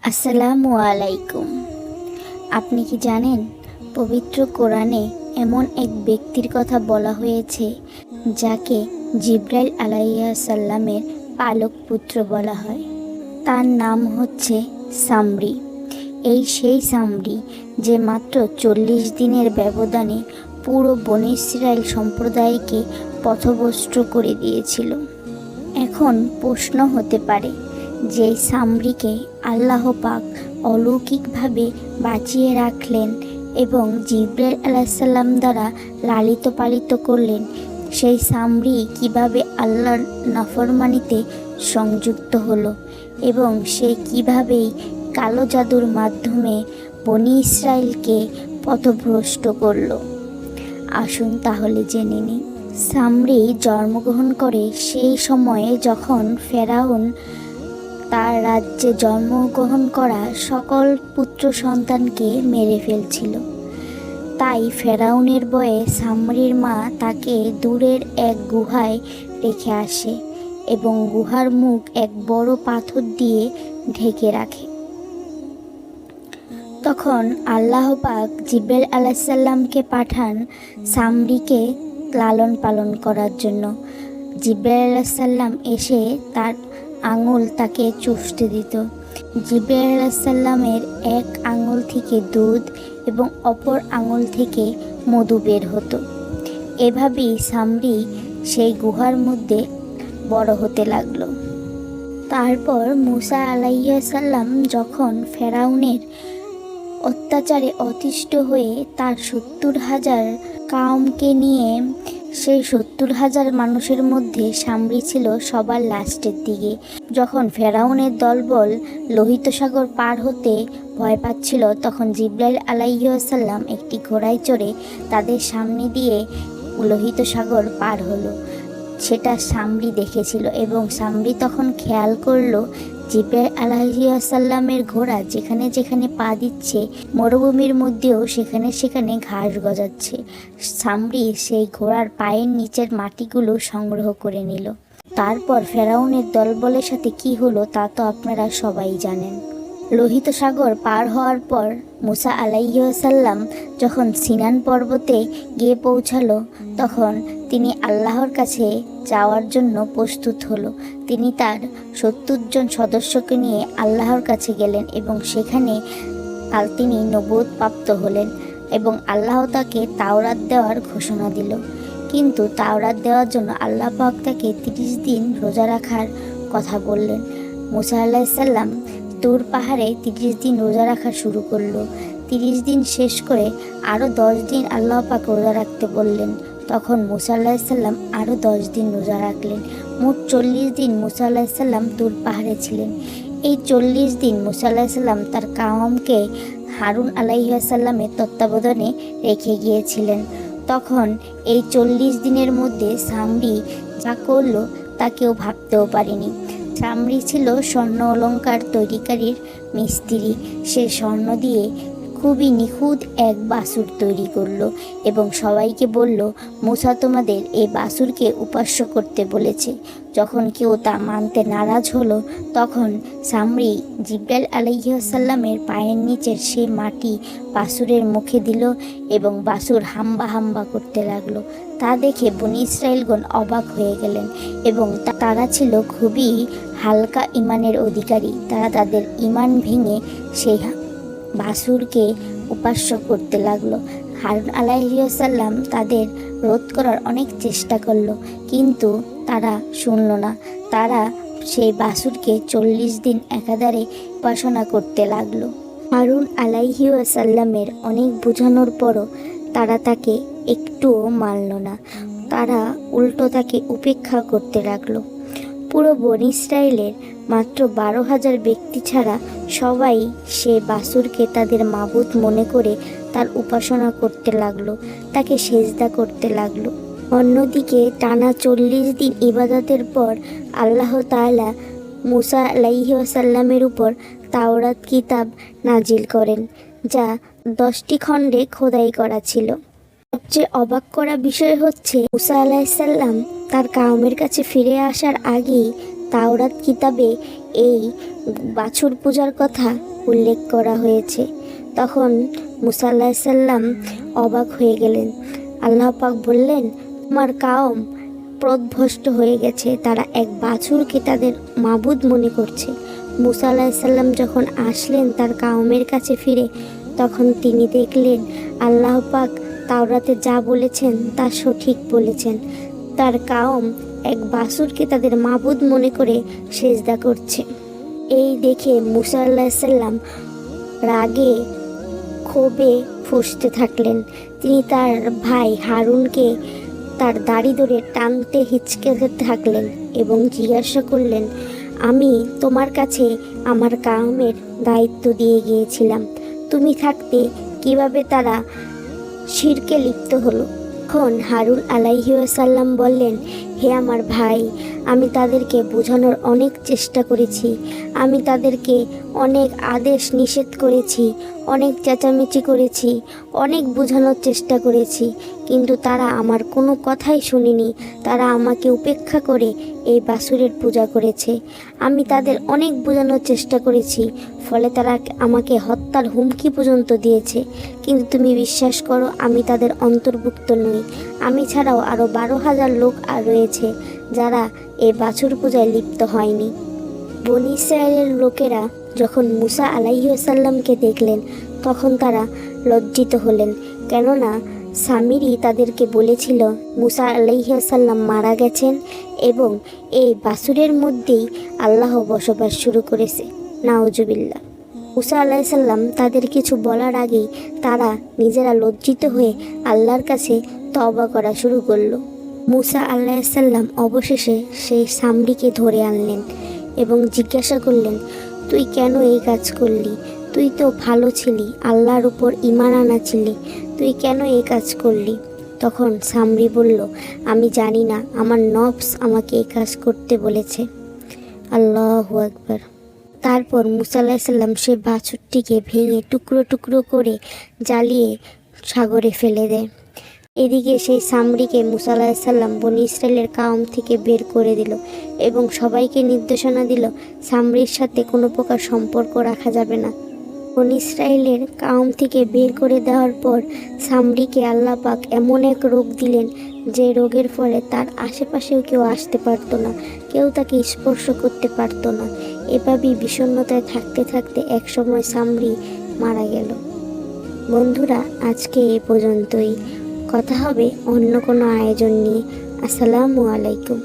আসসালামু আলাইকুম। আপনি কি জানেন, পবিত্র কোরআনে এমন এক ব্যক্তির কথা বলা হয়েছে যাকে জিব্রাইল আলাইহিসসালামের পালক পুত্র বলা হয়। তার নাম হচ্ছে সামরী। সেই সামরী যে মাত্র 40 দিনের ব্যবধানে পুরো বনী ইসরাইল সম্প্রদায়কে পথভ্রষ্ট করে দিয়েছিল। এখন প্রশ্ন হতে পারে যে সামরীকে আল্লাহ পাক অলৌকিকভাবে বাঁচিয়ে রাখলেন এবং জিব্রাইল আলাইহিসসালাম দ্বারা লালিত পালিত করলেন, সেই সামরী কিভাবে আল্লাহর নাফরমানিতে সংযুক্ত হলো এবং সে কিভাবেই কালো জাদুর মাধ্যমে বনী ইসরাইলকে পথভ্রষ্ট করল। আসুন তাহলে জেনে নিই। সামরী জন্মগ্রহণ করে সেই সময়ে যখন ফেরাউন তার রাজ্যে জন্মগ্রহণ করা সকল পুত্র সন্তানকে মেরে ফেলছিল। তাই ফেরাউনের ভয়ে সামরীর মা তাকে দূরের এক গুহায় রেখে আসে এবং গুহার মুখ এক বড় পাথর দিয়ে ঢেকে রাখে। তখন আল্লাহ পাক জিব্রাইল আলাইহিসসালামকে পাঠান সামরীকে লালন পালন করার জন্য। জিব্রাইল আলাইহিসসালাম এসে তার আঙুল তাকে চুষতে দিত। জিব্রাইল আলাইহিসসালামের এক আঙুল থেকে দুধ এবং অপর আঙুল থেকে মধু বের হতো। এভাবেই সামরী সেই গুহার মধ্যে বড় হতে লাগলো। তারপর মুসা আলাইহিসসালাম যখন ফেরাউনের অত্যাচারে অতিষ্ঠ হয়ে তার 70,000 কাউমকে নিয়ে, সেই 70,000 মানুষের মধ্যে সামরী ছিল সবার লাস্টের দিকে। যখন ফেরাউনের দলবল লোহিত সাগর পার হতে ভয় পাচ্ছিল, তখন জিব্রাইল আলাইহিসসালাম একটি ঘোড়ায় চড়ে তাদের সামনে দিয়ে লোহিত সাগর পার হলো। সেটা সামরী দেখেছিল এবং সামরী তখন খেয়াল করলো জিব্রাইল আলাইহিসসালামের ঘোড়া যেখানে যেখানে পা দিচ্ছে, মরুভূমির মধ্যেও সেখানে সেখানে ঘাস গজাচ্ছে। সামরী সেই ঘোড়ার পায়ের নিচের মাটিগুলো সংগ্রহ করে নিল। তারপর ফেরাউনের দলবলের সাথে কি হলো তা তো আপনারা সবাই জানেন। লোহিত সাগর পার হওয়ার পর মুসা আলাইহিসসালাম যখন সিনান পর্বতে গিয়ে পৌঁছালো, তখন তিনি আল্লাহর কাছে যাওয়ার জন্য প্রস্তুত হলো। তিনি তার 70 জন সদস্যকে নিয়ে আল্লাহর কাছে গেলেন এবং সেখানে তিনি নবুয়ত প্রাপ্ত হলেন এবং আল্লাহ তাকে তাওরাত দেওয়ার ঘোষণা দিল। কিন্তু তাওরাত দেওয়ার জন্য আল্লাহ পাক তাকে 30 দিন রোজা রাখার কথা বললেন। মুসা আলাইহিসসালাম তুর পাহাড়ে 30 দিন রোজা রাখা শুরু করলো। 30 দিন শেষ করে আরও 10 দিন আল্লাহ পাক রোজা রাখতে বললেন। তখন মুসা আলাইহিসসালাম আরও 10 দিন রোজা রাখলেন। মোট 40 দিন মুসা আলাইহিসসালাম তুর পাহাড়ে ছিলেন। এই 40 দিন মুসা আলাইহিসসালাম তার কাওমকে হারুন আলাইহিসসালামের তত্ত্বাবধানে রেখে গিয়েছিলেন। তখন এই 40 দিনের মধ্যে সামরী যা করলো তা কেউ ভাবতেও পারেনি। সামরী ছিল স্বর্ণ অলংকার তৈরিকারীর মিস্ত্রি। সে স্বর্ণ দিয়ে খুবই নিখুঁত এক বাছুর তৈরি করলো এবং সবাইকে বলল, মুসা তোমাদের এই বাছুরকে উপাস্য করতে বলেছে। যখন কেউ তা মানতে নারাজ হলো, তখন সামরী জিব্রাইল আলাইহিসসালামের পায়ের নিচের সে মাটি বাছুরের মুখে দিল এবং বাছুর হাম্বা হাম্বা করতে লাগলো। তা দেখে বনী ইসরাইলগণ অবাক হয়ে গেলেন এবং তারা ছিল খুবই হালকা ইমানের অধিকারী। তারা তাদের ইমান ভেঙে সেই বাছুরকে উপাস্য করতে লাগলো। হারুন আলাইহিসসালাম তাদের রোধ করার অনেক চেষ্টা করলো, কিন্তু তারা শুনল না। তারা সেই বাছুরকে 40 দিন একাধারে উপাসনা করতে লাগলো। হারুন আলাইহিসসালামের অনেক বোঝানোর পরও তারা তাকে একটুও মানল না। তারা উল্টো তাকে উপেক্ষা করতে লাগলো। পুরো বনী ইসরায়েলের মাত্র 12,000 ব্যক্তি ছাড়া সবাই সে বাছুরকে তাদের মাবুদ মনে করে তার উপাসনা করতে লাগলো, তাকে সেজদা করতে লাগলো। অন্যদিকে টানা 40 দিন ইবাদতের পর আল্লাহ তাআলা মুসা আলাইহিসসালামের উপর তাওরাত কিতাব নাজিল করেন, যা 10টি খণ্ডে খোদাই করা ছিল। সবচেয়ে অবাক করা বিষয় হচ্ছে, মুসা আলাইহিসসালাম তার কাউমের কাছে ফিরে আসার আগেই তাওরাত কিতাবে এই বাছুর পূজার কথা উল্লেখ করা হয়েছে। তখন মুসা আলাইহিস সালাম অবাক হয়ে গেলেন। আল্লাহ পাক বললেন, তোমার কাওম পথভ্রষ্ট হয়ে গেছে, তারা এক বাছুরকে তাদের মাবুদ মনে করছে। মুসা আলাইহিস সালাম যখন আসলেন তার কাওমের কাছে ফিরে, তখন তিনি দেখলেন আল্লাহ পাক তাওরাতে যা বলেছেন তা সঠিক বলেছেন। তার কাওম এক বাছুরকে তাদের মাবুদ মনে করে সেজদা করছে। এই দেখে মুসা আলাইহিস সালাম রাগে ক্ষোভে ফুঁসতে থাকলেন। তিনি তার ভাই হারুনকে তার দাড়ি ধরে টানতে হিচকাতে থাকলেন এবং জিজ্ঞাসা করলেন, আমি তোমার কাছে আমার কাওমের দায়িত্ব দিয়ে গিয়েছিলাম, তুমি থাকতে কিভাবে তারা শিরকে লিপ্ত হলো? তখন হারুন আলাইহিওয়াসাল্লাম বললেন, হে আমার ভাই, আমি তাদেরকে বোঝানোর অনেক চেষ্টা করেছি, আমি তাদেরকে অনেক আদেশ নিষেধ করেছি, অনেক চেঁচামেচি করেছি, অনেক বোঝানোর চেষ্টা করেছি, কিন্তু তারা আমার কোনো কথাই শুনেনি। তারা আমাকে উপেক্ষা করে এই বাছুরের পূজা করেছে। আমি তাদের অনেক বোঝানোর চেষ্টা করেছি, ফলে তারা আমাকে হত্যার হুমকি পর্যন্ত দিয়েছে। কিন্তু তুমি বিশ্বাস করো, আমি তাদের অন্তর্ভুক্ত নই। আমি ছাড়াও আরও 12,000 লোক আর রয়েছে যারা এই বাছুর পূজায় লিপ্ত হয়নি। বনী ইসরায়েলের লোকেরা যখন মুসা আলাইহিসাল্লামকে দেখলেন, তখন তারা লজ্জিত হলেন, কেননা সামিরি তাদেরকে বলেছিল মুসা আলাইহিসাল্লাম মারা গেছেন এবং এই বাছুরের মধ্যেই আল্লাহ বসবাস শুরু করেছে। নাউজুবিল্লাহ। মুসা আলাইহিসাল্লাম তাদের কিছু বলার আগেই তারা নিজেরা লজ্জিত হয়ে আল্লাহর কাছে তওবা করা শুরু করলো। মুসা আলাইহিসাল্লাম অবশেষে সেই সামরিকে ধরে আনলেন এবং জিজ্ঞাসা করলেন, তুই কেন এই কাজ করলি? তুই তো ভালো ছিলি, আল্লাহর উপর ঈমান আনা ছিলি, তুই কেন এই কাজ করলি? তখন সামরি বলল, আমি জানি না, আমার নফস আমাকে এই কাজ করতে বলেছে। আল্লাহু আকবার। তারপর মুসা আলাইহিসসালাম সে বাছুরটিকে ভেঙে টুকরো টুকরো করে জ্বালিয়ে সাগরে ফেলে দেয়। এদিকে সেই সামরিকে মুসা আলাইহিসসালাম বনী ইসরায়েলের কাওম থেকে বের করে দিল এবং সবাইকে নির্দেশনা দিল, সামরির সাথে কোনো প্রকার সম্পর্ক রাখা যাবে না। বনী ইসরায়েলের কাওম থেকে বের করে দেওয়ার পর সামরিকে আল্লাহ পাক এমন এক রোগ দিলেন, যে রোগের ফলে তার আশেপাশেও কেউ আসতে পারতো না, কেউ তাকে স্পর্শ করতে পারতো না। এভাবেই বিষণ্ণতায় থাকতে থাকতে একসময় সামরি মারা গেল। বন্ধুরা, আজকে এ পর্যন্তই। কথা হবে অন্য কোনো আয়োজন নিয়ে। আসসালামু আলাইকুম।